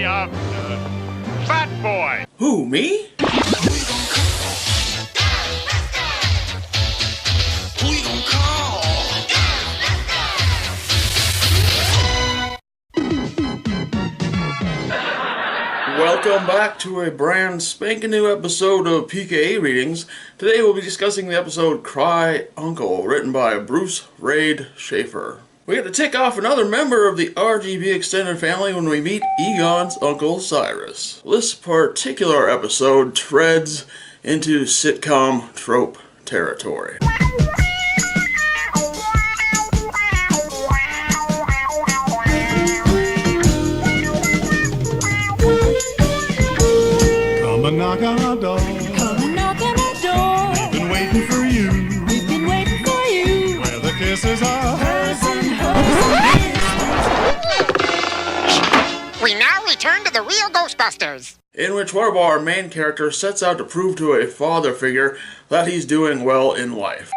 Fat Boy. Who, me? Welcome back to a brand spanking new episode of Pke Readings. Today we'll be discussing the episode Cry Uncle, written by Bruce Raid Schaefer. We get to tick off another member of the RGB extended family when we meet Egon's Uncle Cyrus. This particular episode treads into sitcom trope territory. Come and knock on our door. Come and knock on our door. We've been waiting for you. We've been waiting for you. Where the kisses are hers and We now return to the Real Ghostbusters, in which one of our main characters sets out to prove to a father figure that he's doing well in life.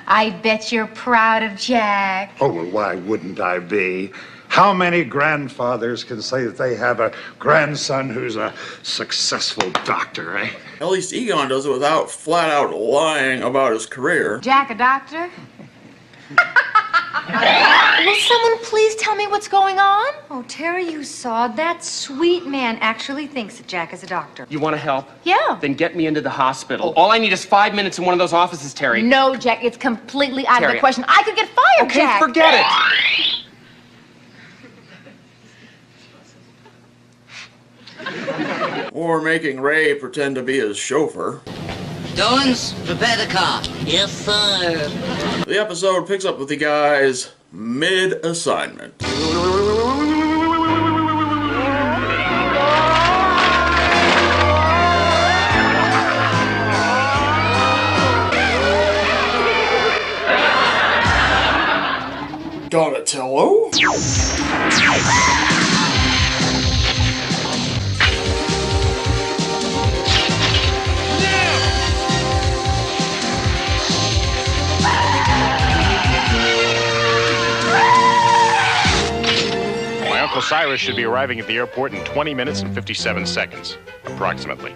I bet you're proud of Jack. Oh, well, why wouldn't I be? How many grandfathers can say that they have a grandson who's a successful doctor, eh? At least Egon does it without flat out lying about his career. Jack a doctor? Will someone please tell me what's going on? Oh, Terry, you saw that sweet man actually thinks that Jack is a doctor. You want to help? Yeah. Then get me into the hospital. All I need is 5 minutes in one of those offices, Terry. No, Jack, it's completely out of Terry, the question. I could get fired, Okay, Jack. forget it. Or making Ray pretend to be his chauffeur. Dons, prepare the car. Yes, sir. The episode picks up with the guys mid-assignment. Donatello? Uncle Cyrus should be arriving at the airport in 20 minutes and 57 seconds, approximately.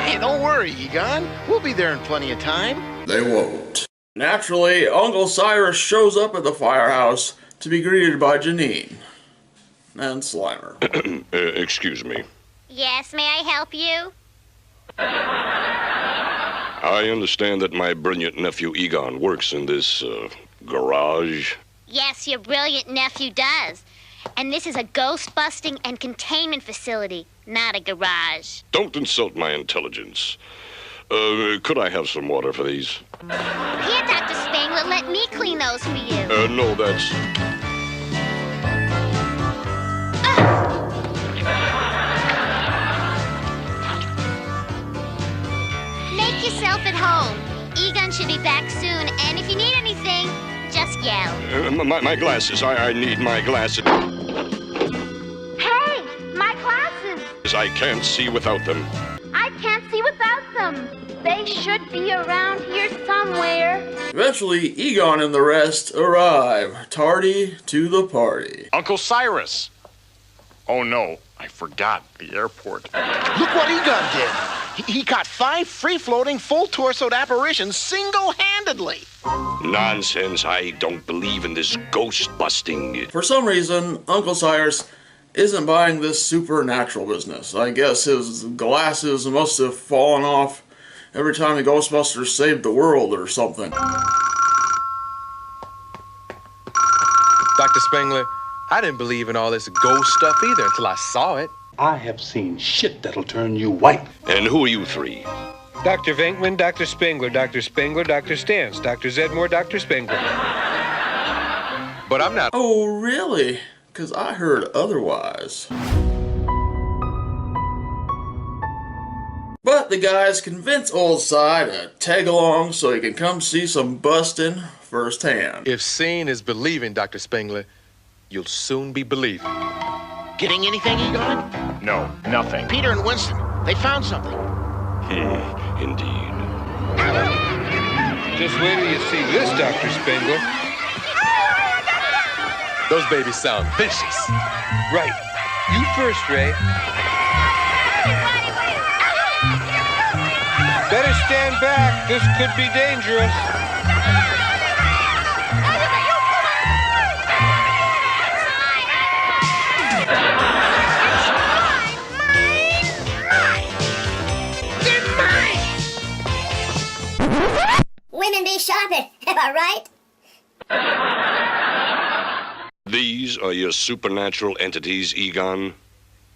Hey, don't worry, Egon. We'll be there in plenty of time. They won't. Naturally, Uncle Cyrus shows up at the firehouse to be greeted by Janine and Slimer. Excuse me. Yes, may I help you? I understand that my brilliant nephew Egon works in this, garage. Yes, your brilliant nephew does. And this is a ghost-busting and containment facility, not a garage. Don't insult my intelligence. Could I have some water for these? Here, Dr. Spangler, let me clean those for you. No, that's... Make yourself at home. Egon should be back soon, and if you need anything, just yell. My glasses. I need my glasses. Hey, my glasses! I can't see without them. I can't see without them. They should be around here somewhere. Eventually, Egon and the rest arrive, tardy to the party. Uncle Cyrus! Oh no, I forgot the airport. Look what Egon did. He caught 5 free-floating, full-torsoed apparitions single-handedly. Nonsense. I don't believe in this ghost-busting. For some reason, Uncle Cyrus isn't buying this supernatural business. I guess his glasses must have fallen off every time the Ghostbusters saved the world or something. Dr. Spangler, I didn't believe in all this ghost stuff either until I saw it. I have seen shit that'll turn you white. And who are you three? Dr. Venkman, Dr. Spangler, Dr. Spangler, Dr. Stantz, Dr. Zedmore, Dr. Spangler. But I'm not. Oh, really? Because I heard otherwise. But the guys convince old Cy to tag along so he can come see some busting firsthand. If seeing is believing, Dr. Spangler, you'll soon be believing. Getting anything, Egon? No, nothing. Peter and Winston, they found something. Indeed. Just wait till you see this, Dr. Spangler. Those babies sound vicious. Right. You first, Ray. Better stand back. This could be dangerous. Women be sharper, am I right? These are your supernatural entities, Egon?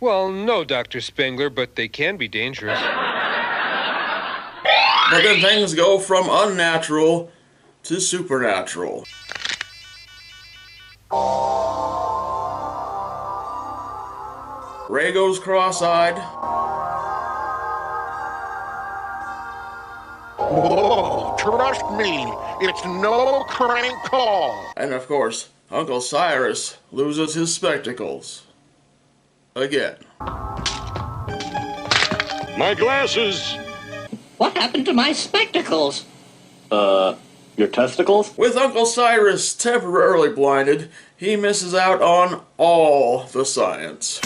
Well, no, Dr. Spengler, but they can be dangerous. But then things go from unnatural to supernatural. Ray goes cross-eyed. Oh, trust me, it's no crank call. And of course, Uncle Cyrus loses his spectacles. Again. My glasses! What happened to my spectacles? Your testicles? With Uncle Cyrus temporarily blinded, he misses out on all the science.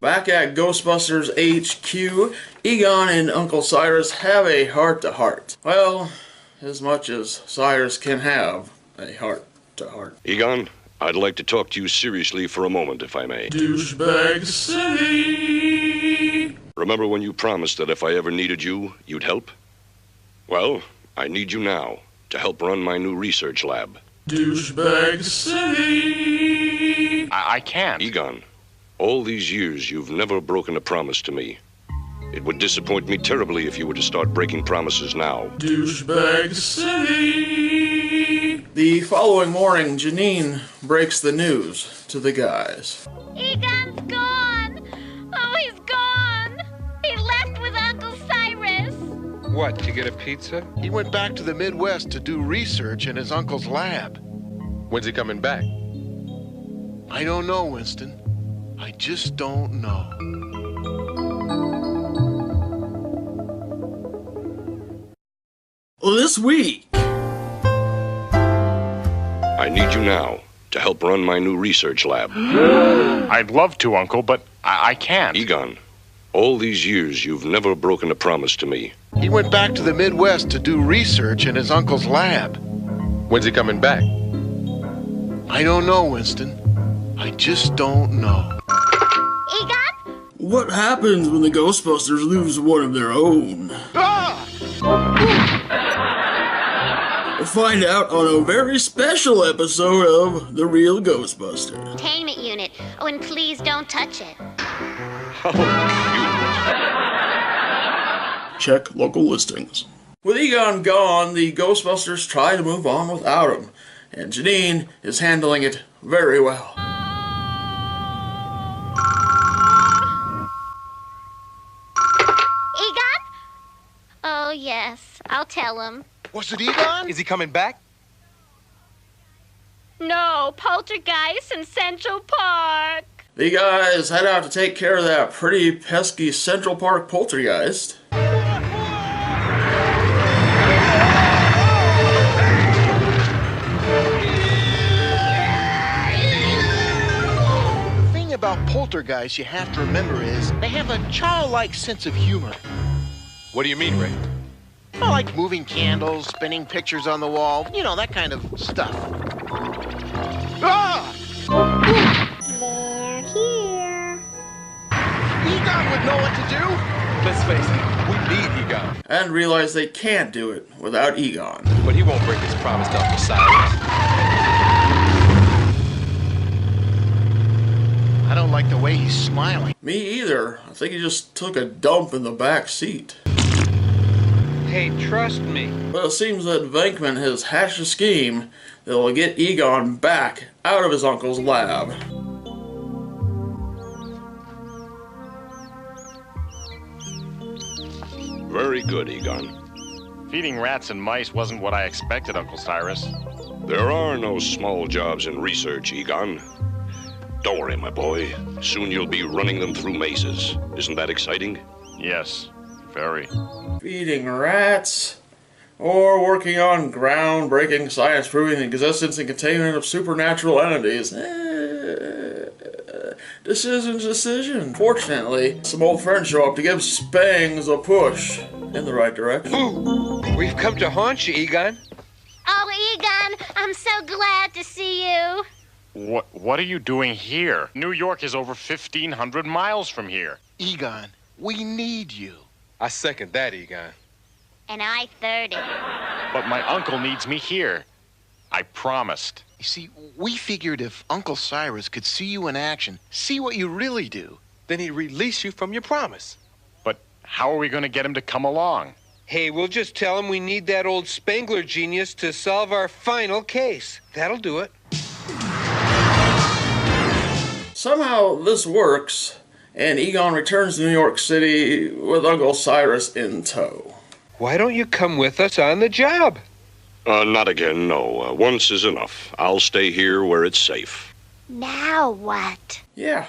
Back at Ghostbusters HQ, Egon and Uncle Cyrus have a heart-to-heart. Well, as much as Cyrus can have a heart-to-heart. Egon, I'd like to talk to you seriously for a moment, if I may. Douchebag City! Remember when you promised that if I ever needed you, you'd help? Well, I need you now to help run my new research lab. Douchebag City! I can't. Egon, all these years you've never broken a promise to me. It would disappoint me terribly if you were to start breaking promises now. Douchebag City! The following morning, Janine breaks the news to the guys. Egon's gone! Oh, he's gone! He left with Uncle Cyrus! What, to get a pizza? He went back to the Midwest to do research in his uncle's lab. When's he coming back? I don't know, Winston. I just don't know. This week, I need you now to help run my new research lab. I'd love to, Uncle, but I can't. Egon, all these years you've never broken a promise to me. He went back to the Midwest to do research in his uncle's lab. When's he coming back? I don't know, Winston. I just don't know. Egon? what happens when the Ghostbusters lose one of their own? Find out on a very special episode of The Real Ghostbusters. Containment unit. Oh, and please don't touch it. Check local listings. With Egon gone, the Ghostbusters try to move on without him, and Janine is handling it very well. Egon? Oh, yes. I'll tell him. Was it Egon? Is he coming back? No, poltergeist in Central Park. The guys head out to take care of that pretty pesky Central Park poltergeist. The thing about poltergeists you have to remember is they have a childlike sense of humor. What do you mean, Ray? I like moving candles, spinning pictures on the wall, you know, that kind of stuff. Ah! They're here. Egon would know what to do. Let's face it, we need Egon. And realize they can't do it without Egon. But he won't break his promise to Uncle Cyrus. I don't like the way he's smiling. Me either. I think he just took a dump in the back seat. Hey, trust me. But it seems that Venkman has hatched a scheme that will get Egon back out of his uncle's lab. Very good, Egon. Feeding rats and mice wasn't what I expected, Uncle Cyrus. There are no small jobs in research, Egon. Don't worry, my boy. Soon you'll be running them through mazes. Isn't that exciting? Yes, very. Feeding rats, or working on groundbreaking science proving the existence and containment of supernatural entities. Decision. Fortunately, some old friends show up to give Spangs a push in the right direction. Ooh, we've come to haunt you, Egon. Oh, Egon, I'm so glad to see you. What are you doing here? New York is over 1,500 miles from here. Egon, we need you. I second that, Egon. And I third it. But my uncle needs me here. I promised. You see, we figured if Uncle Cyrus could see you in action, see what you really do, Then he'd release you from your promise. But how are we going to get him to come along? Hey, we'll just tell him we need that old Spengler genius to solve our final case. That'll do it. Somehow this works, and Egon returns to New York City with Uncle Cyrus in tow. Why don't you come with us on the job? Not again, no. Once is enough. I'll stay here where it's safe. Now what? Yeah.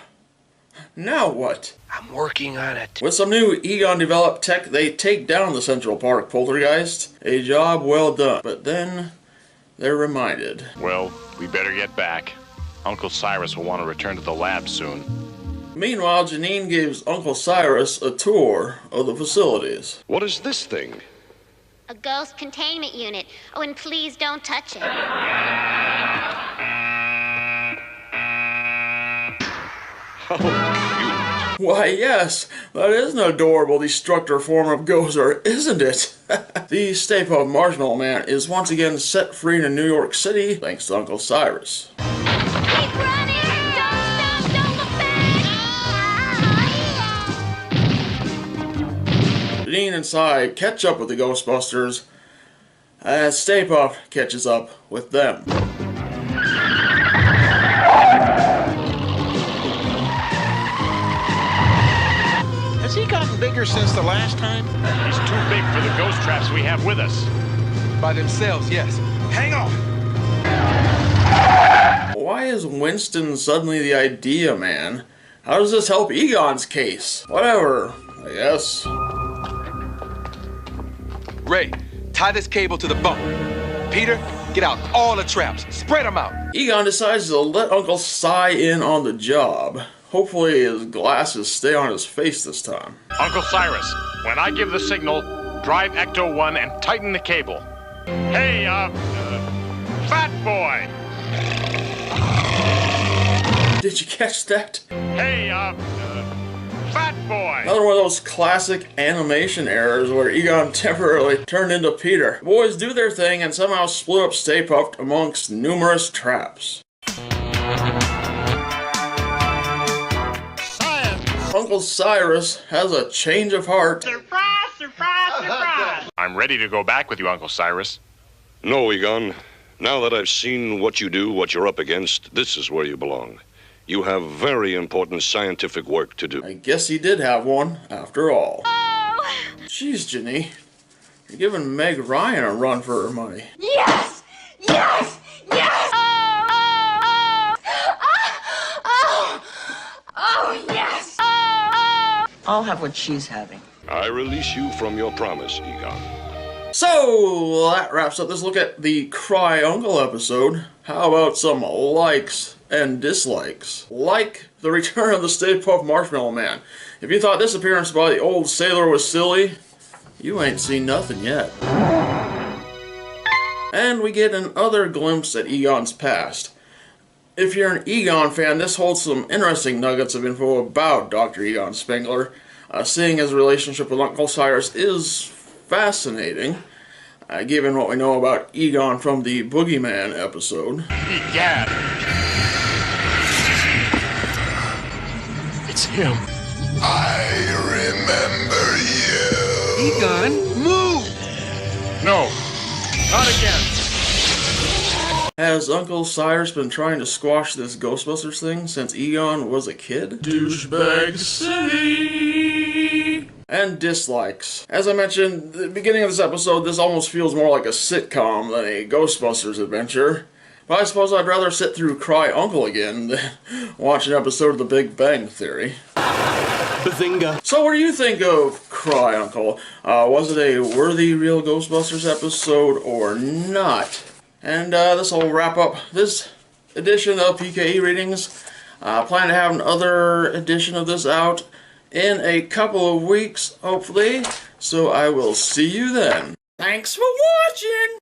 Now what? I'm working on it. With some new Egon-developed tech, they take down the Central Park poltergeist. A job well done. But then they're reminded. Well, we better get back. Uncle Cyrus will want to return to the lab soon. Meanwhile, Janine gives Uncle Cyrus a tour of the facilities. What is this thing? A ghost containment unit. Oh, and please don't touch it. Why, yes, that is an adorable destructor form of Gozer, isn't it? The Stay-Puft Marshmallow Man is once again set free in New York City thanks to Uncle Cyrus. Keep running! Don't stop! Don't look back! Janine and Cy catch up with the Ghostbusters as Stay-Puft catches up with them. Has he gotten bigger since the last time? He's too big for the ghost traps we have with us. By themselves, yes. Hang on! Why is Winston suddenly the idea man? How does this help Egon's case? Whatever, I guess. Ray, tie this cable to the boat. Peter, get out all the traps. Spread them out. Egon decides to let Uncle Cy in on the job. Hopefully his glasses stay on his face this time. Uncle Cyrus, when I give the signal, drive Ecto 1 and tighten the cable. Hey, fat boy! Did you catch that? Hey, fat boy! Another one of those classic animation errors where Egon temporarily turned into Peter. The boys do their thing and somehow split up Stay-Puft amongst numerous traps. Uncle Cyrus has a change of heart. Surprise, surprise, surprise! I'm ready to go back with you, Uncle Cyrus. No, Egon. Now that I've seen what you do, what you're up against, this is where you belong. You have very important scientific work to do. I guess he did have one, after all. Oh! Jeez, Janine. You're giving Meg Ryan a run for her money. Yes! Yes! Yes! Oh, yes! I'll have what she's having. I release you from your promise, Egon. So, that wraps up this look at the Cry Uncle episode. How about some likes and dislikes? Like the return of the Stay-Puft Marshmallow Man. If you thought this appearance by the old sailor was silly, you ain't seen nothing yet. And we get another glimpse at Egon's past. If you're an Egon fan, this holds some interesting nuggets of info about Dr. Egon Spengler. Seeing his relationship with Uncle Cyrus is fascinating, given what we know about Egon from the Boogeyman episode. Egad! It's him. I remember you. Egon, move! No, not again. Has Uncle Cyrus been trying to squash this Ghostbusters thing since Egon was a kid? Douchebag City! And dislikes. As I mentioned at the beginning of this episode, this almost feels more like a sitcom than a Ghostbusters adventure. But I suppose I'd rather sit through Cry Uncle again than watch an episode of The Big Bang Theory. Bazinga. So what do you think of Cry Uncle? Was it a worthy Real Ghostbusters episode or not? And this will wrap up this edition of PKE Readings. I plan to have another edition of this out in a couple of weeks, hopefully. So I will see you then. Thanks for watching!